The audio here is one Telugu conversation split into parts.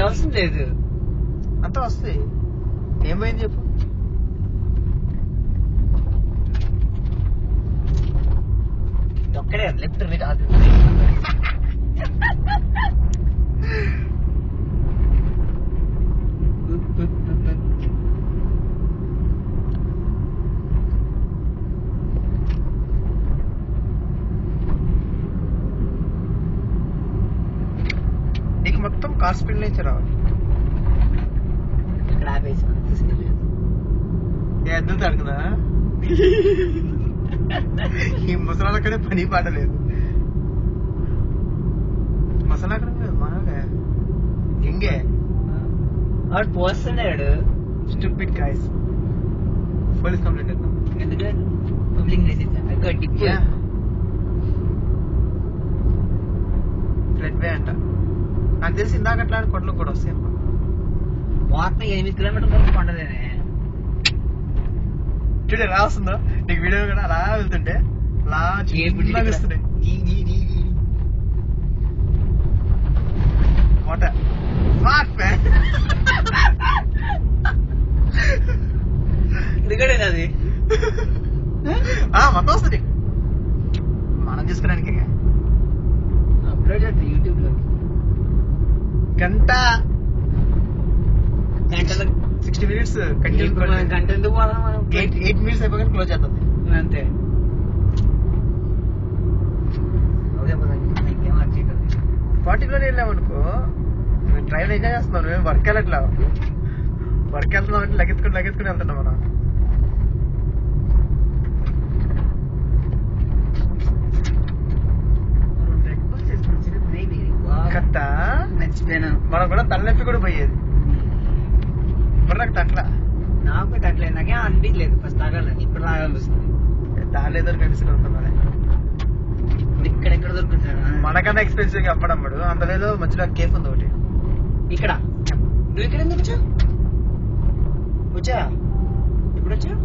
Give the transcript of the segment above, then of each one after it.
అవసరం లేదు, అంతా వస్తాయి. ఏం పోయింది చెప్పు. ఒక్కడే లెఫ్ట్ రైట్ అది. నీకు మొత్తం కార్ స్పీడ్ నుంచి రావాలి. ఇక్కడ ఆపేసి ఎద్దుతాడు కదా ఈ ముసలాళ్ళక్కడే పని పాట లేదు. ముసలాక్కడ లేదు మాగా ఇంగే వాడు పోస్తున్నాడు. Stupid guys. పోలీస్ కంప్లైంట్ చేద్దాం. ఎందుకంటే పబ్లిక్ టిప్పు ఫ్లడ్ వే అంట. నాకు తెలిసి ఇందాక అట్లా కొట్లు కూడా వస్తాయి. మొత్తం 8 కిలోమీటర్ల వరకు కొండలేనే. చూడు ఎలా వస్తుందో నీకు వీడియో కూడా అలా వెళ్తుంటే అలా చిన్నగిస్తున్నాయి. ఎందుకంటే అది మొత్తం వస్తుంది మనం చూసుకోవడానికి. అప్లోడ్ చేస్తాం యూట్యూబ్ లో. గంటలో 60 minutes గంట ఎందుకు పోదాం మనం? 8 minutes అయిపోయి క్లోజ్ చేస్తుంది అంతే. ఇంకేం అర్జెంట్ 40 వెళ్ళామనుకో ట్రైన్ ఎంజాయ్ చేస్తున్నాం. మేము వర్క్ వెళ్ళట్లా. వర్క్ వెళ్తున్నాం అంటే లగెత్తుకుని వెళ్తున్నాం మనం. కదా మర్చిపోయాను. మనం కూడా తలనొప్పి కూడా పోయేది. ఇప్పుడు నాకు తట్ల నాకు తగ్గలేదు, నాకేం అనిపించలేదు. ఫస్ట్ తాగాలని ఇప్పుడు తాగాలనిపిస్తుంది. తాగలేదో కనిపిస్తుంది ఉంటున్నాను. ఇక్కడెక్కడ దొరుకుతాడు మనకన్నా ఎక్స్పెన్సివ్ గా అప్పడమ్మడు. అంత వేలో మధ్యలో కేఫ్ ఉంది ఒకటి ఇక్కడ. నువ్వు ఇక్కడ ఎందుకు వచ్చావు? ఎప్పుడు వచ్చావు?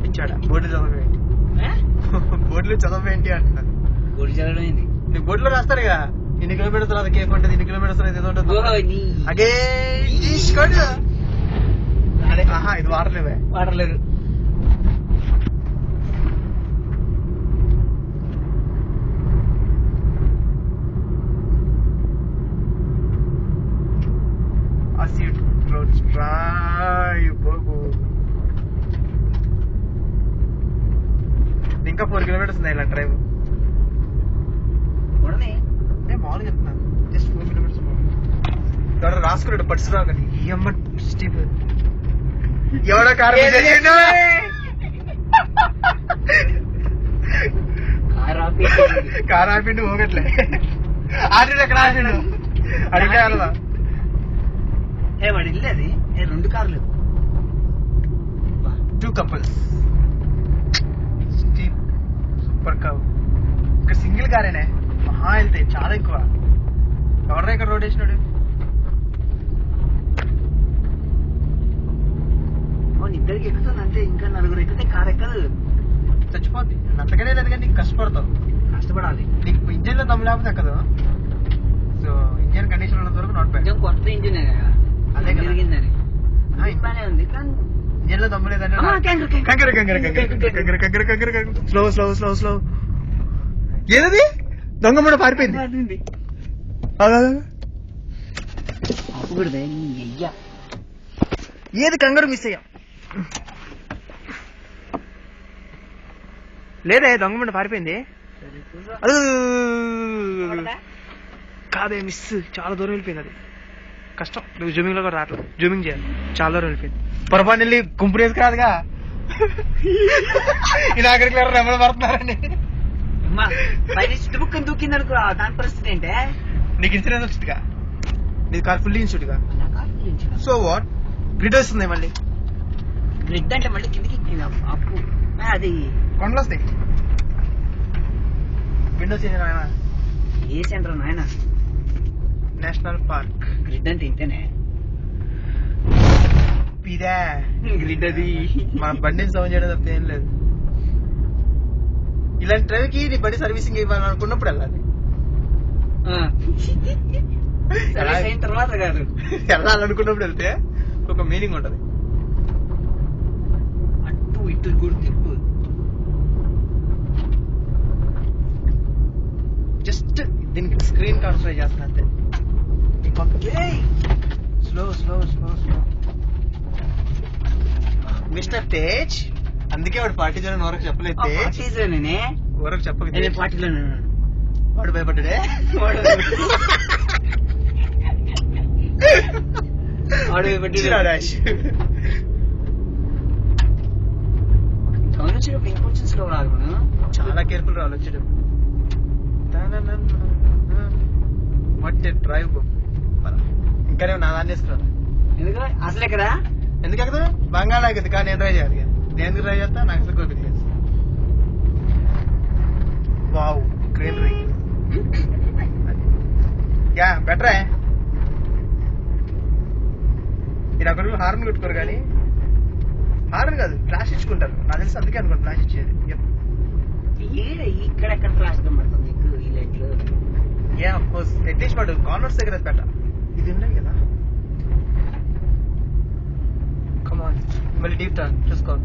ఇచ్చాడా బోర్డు చదవేంటి బోర్డులో చదవేంటి అంటున్నారు. బోర్డు చదవడం ఏంది? నీకు బోర్డులో రాస్తారుగా ఇన్ని కిలోమీటర్స్ తర్వాత కేఫ్ ఉంటుంది, ఇన్ని కిలోమీటర్స్ తర్వాత ఏదో ఉంటుంది. అగే ఇది వాడలేవే. వాడలేదు. ఇంకా 4 kilometers ఉంది ఇలా డ్రైవ్. మామూలుగా చెప్తున్నాను జస్ట్ 4 kilometers. రాసుకున్నాడు పట్టిస్తున్నా కానీ ఈ అమ్మ స్టీవ్ ఎవడో కారు కారు ఆపిండు పోగట్లే. ఆటిడు ఎక్కడ ఆపిండు అడిగే వెళ్ళదా? వాడు ఇల్లు అది 2 కార్లు 2 couples. సూపర్ కావు. ఇక్కడ సింగిల్ కారేనే మహా వెళ్తాయి చాలా ఎక్కువ. ఎవడరా ఇక్కడ రోడ్ వేసినాడు? ఇద్దరికి ఎక్కుతుంది అంతే, ఇంకా 4 ఎక్కితే కారు ఎక్కదు. చచ్చిపోద్ది. అంతగానే లేదు కానీ నీకు కష్టపడతావు. కష్టపడాలి. నీకు ఇంజన్ లో దమ్ము లేకపోతే ఎక్కదు. సో ఇంజన్ కండిషన్ ఉన్నంత వరకు నాట్ బ్యాడ్. కొత్త ఇంజిన్ అదే జరిగిందని బానే ఉంది కానీ ఇంజన్ లో దమ్ము లేదంటే స్లో స్లో స్లో స్లో. ఏదది దొంగ పారిపోయింది. ఏది కంగారు మిస్ అయ్యా లేదే దొంగ పారిపోయింది. కాదే మిస్. చాలా దూరం వెళ్ళిపోయింది. అది కష్టం. నువ్వు జూమింగ్ లో కూడా రావట్లేదు. జూమింగ్ చేయాలి. చాలా దూరం వెళ్ళిపోయింది. పొరపాటు వెళ్ళి గుంపుడు వేసుకురాదుగా. ఇలా అక్కడికి రెమ్మలు పడుతున్నారని చుట్టుముక్కని దూకింది అనుకో. దాని పరిస్థితి ఏంటే? నీకు ఇన్సూరెన్స్ వచ్చిందిగా. నీ కార్ ఫుల్ ఇన్సూర్డ్ గా. సో వాట్ గ్రిడ్ వస్తుంది మళ్ళీ. గ్రిడ్ అంటే మళ్ళీ కిందకి అప్పు అది కొండలు వస్తాయి. విండోస్ ఏంటి నాయన? ఏ సెంటర్ నాయన? National park. గ్రిడ్ అంటే ఇంతేనే. ఇదే గ్రిడ్. అది మన బండిని సౌండ్ చేయడం తప్ప ఏం లేదు. ఇలాంటి డ్రైవ్ కి నీ బండి సర్వీసింగ్ ఇవ్వాలనుకున్నప్పుడు వెళ్ళాలి. సర్వీస్ అయిన తర్వాత కాదు. వెళ్ళాలనుకున్నప్పుడు వెళ్తే ఒక మీనింగ్ ఉంటది. అటు ఇటు కూడా తిప్పు. జస్ట్ దీనికి స్క్రీన్ కాన్సన్ట్రేట్ చేస్తున్నా అంతే. Slow slow slow slow. Mister Tej, అందుకే వాడు పార్టీ జన వరకు చెప్పలేదు. నేనే వరకు చెప్పక పార్టీలో వాడు భయపడ్డాడే. టౌన్ వచ్చేటప్పుడు ఇంకొంచెం స్లో రాదు. చాలా కేర్ఫుల్ రావాలి వచ్చేటప్పుడు. వాట్ డ్రైవ్ ఇంకానే నా దాన్ని వేసుకురా. ఎందుకు అసలే కదా, ఎందుకు ఎక్కడ బంగాళా కదా, కానీ నేను డ్రైవ్ చేయాలి. నేను ఎందుకు డ్రైవ్ చేస్తా, నాకు అసలు కోపిక లేదు. Wow greenery. యా బెటరే. మీరు అక్కడ హార్న్ కొట్టుకోరు కానీ, హార్న్ కాదు ఫ్లాష్ ఇచ్చుకుంటారు. నాకు తెలిసి అందుకే అనుకోండి ఫ్లాష్ ఇచ్చేది. ఇక్కడెక్కడ ఫ్లాష్ కనబడుతుంది నీకు ఈ లైట్లు? Yeah of course. అట్లీస్ట్ వాడు కార్నర్స్ దగ్గర పెట్ట. ఇది ఉన్నాయి కదా. కమాన్ మళ్ళీ డీప్ టర్న్ చూసుకో.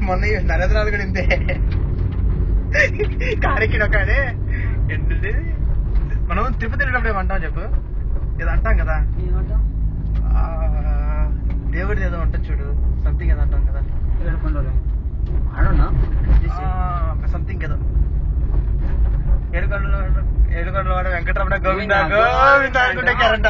మొన్న నరేంద్రనాథ్ కూడా ఇంతే కారెక్కిడ కానీ ఏంటంటే మనం తిరుపతి వెళ్ళినప్పుడు ఏమంటాం చెప్పు? ఏదో అంటాం కదా, దేవుడిది ఏదో ఉంటుంది చూడు, సంథింగ్ ఏదో అంటాం కదా, సంథింగ్ ఏదో. ఏడుకొండలో వాడు వెంకటరమణ గోవింద గోవింద అనుకుంటే ఎక్కారంట.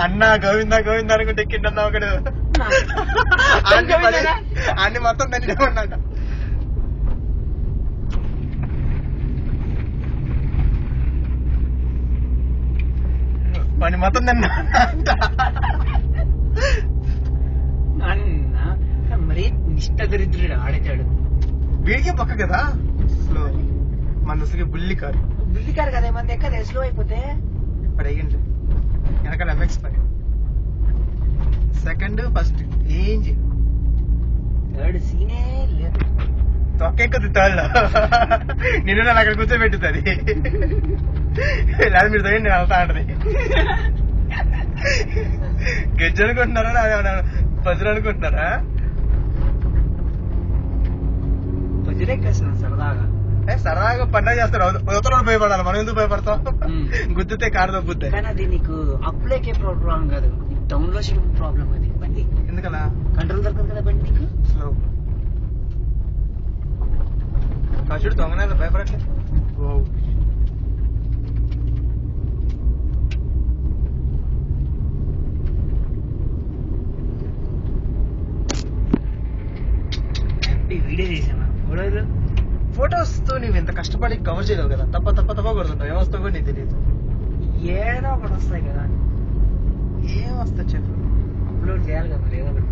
అన్నా గోవింద గోవింద అనుకుంటే ఎక్కిండన్నా ఒకడు. అన్ని మొత్తం దాన్ని ఉన్నట. పని మొత్తం తిన్నా మరి నిష్ట దరిద్రుడు ఆడేటాడు. వీడికే పక్క కదా స్లో. మనసుకి బుల్లి కారు. బుల్లి కారు కదా మంది ఎక్కడ స్లో అయిపోతే ఇప్పుడు అయ్యింది. వెనకాల ఎంఎక్స్ పై సెకండ్ ఫస్ట్ ఏం చేయ. థర్డ్ సీనే లేదు. తొక్కెక్కదు థర్డ్ లో. నిన్ను నన్ను అక్కడ కూర్చోబెట్టుతుంది. లేదా మీరు తోయండి నేను వెళ్తా అంటది. గెజ్జ అనుకుంటున్నారా, పజలు అనుకుంటున్నారా? పజలేకేస్తున్నా సరదాగా. సరదాగా పండగ చేస్తారు. ఉత్తరం భయపడాలి, మనం ఎందుకు భయపడతాం? గుద్దుతే కారు తగ్గుతాయి. కానీ అది నీకు అప్లైకే ప్రాబ్లం కాదు, టౌన్ లో ప్రాబ్లం. అది బండి ఎందుకలా కంట్రోల్ దొరకదు కదా బండి నీకు. స్లో చూడు దొంగనే భయపడట్లేదు. వీడియో చేసామా ఫొటోస్ తో నువ్వు ఎంత కష్టపడి కవర్ చేయలేవు కదా. తప్ప కొడుతుంటావు. ఏమొస్తావు కూడా నీకు తెలియదు. ఏదైనా ఒకటి వస్తాయి కదా. ఏం వస్తా చెప్పు. అప్లోడ్ చేయాలి కదా మరి. ఏదో ఒకటి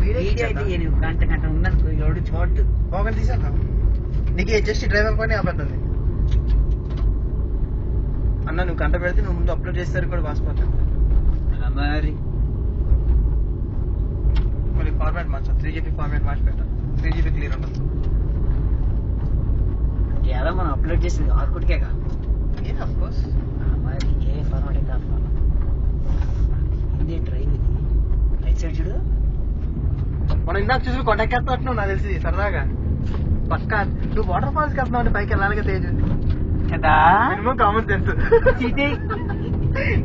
వీడియో అయితే నువ్వు గంట ఉన్నందుకు ఎవడు చూడదు. ఒకటి తీసేద్దాం. నీకు జస్ట్ డ్రైవర్ పని ఆపడుతుంది అన్న. నువ్వు గంట పెడితే నువ్వు ముందు అప్లోడ్ చేస్తారు కూడా వాసిపోతాను. మరి మళ్ళీ ఫార్మాట్ మార్చా. 3GB ఫార్మాట్ మార్చి పెట్టా. 3GB క్లియర్ ఉండదు. ఏదో మనం అప్లోడ్ చేసింది ఆర్కుట్కేగా. ఆఫ్ కోర్స్ మరి ఏ ఫార్మాట్ కాదు. ఇది డ్రైవ్ ఇది రైట్ సైడ్ చూడు. మనం ఇందాక చూసి కొండెక్కేస్తున్నావు నాకు తెలిసి సరదాగా. పక్కా నువ్వు వాటర్ ఫాల్స్ కి వెళ్తున్నావు అంటే పైకి వెళ్ళాలిగా తేజ్ కదా. Minimum common sense.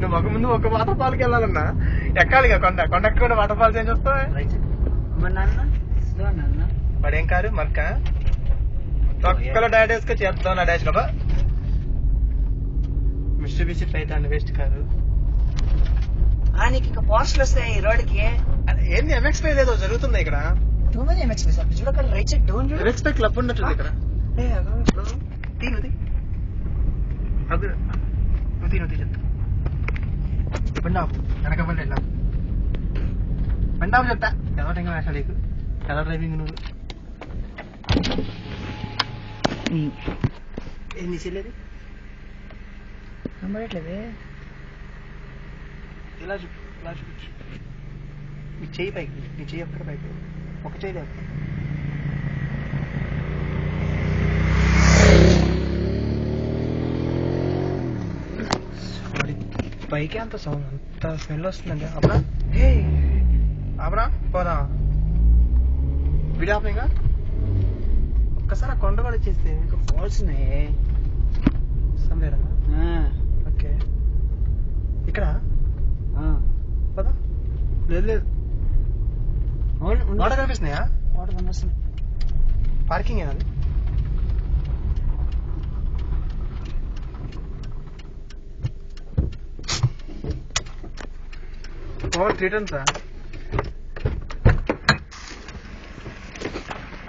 నువ్వు ఒక ముందు ఒక వాటర్ ఫాల్ కి వెళ్ళాలన్నా ఎక్కాలిగా కొండ ఎక్కకుండా వాటర్ ఫాల్స్ ఏం చూస్తావు? పడేం కారు మరక తొక్కలో డాడ్ వేసుకొ చేద్దాం. నా డాష్ కదా మిస్టర్ పైతాను వేస్ట్ కారు. నీకు ఇంకా పోస్టులు వస్తాయి రోడ్డుకి. ఏంది ఎంఎక్స్ పై ఏదో జరుగుతుంది ఇక్కడ. చూడక్కడ రైట్ సైడ్ డౌన్ చూడు. ఎంఎక్స్ పై క్లబ్ ఉన్నట్టుంది ఇక్కడ. చెప్తా బండాపు వెనక బండి వెళ్ళాం. బండాపు చెప్తా ఎవరు ఇంకా వేసాడు నీకు. ఎలా డ్రైవింగ్ నువ్వు ఏం తీసేలేదు. కనబడట్లేదే. ఇలా చూపించు. నీ చెయ్యి పైకి, నీ చెయ్యి ఒక్కడ పైకి, ఒక చెయ్యి లేదు. పైకి అంత సౌండ్, అంత స్మెల్ వస్తుందండి. అబ్బరా అబ్బరా పోదా విడాపేగా ఒక్కసారి ఆ కొండ కూడా వచ్చేస్తే ఫాల్స్ ఉన్నాయే. సమేరా. ఓకే ఇక్కడ పదా. లేదు లేదు, వాటర్ కనిపిస్తున్నాయా? వాటర్ కనిపిస్తుంది. పార్కింగ్ ఏనా అది? Over 3 turns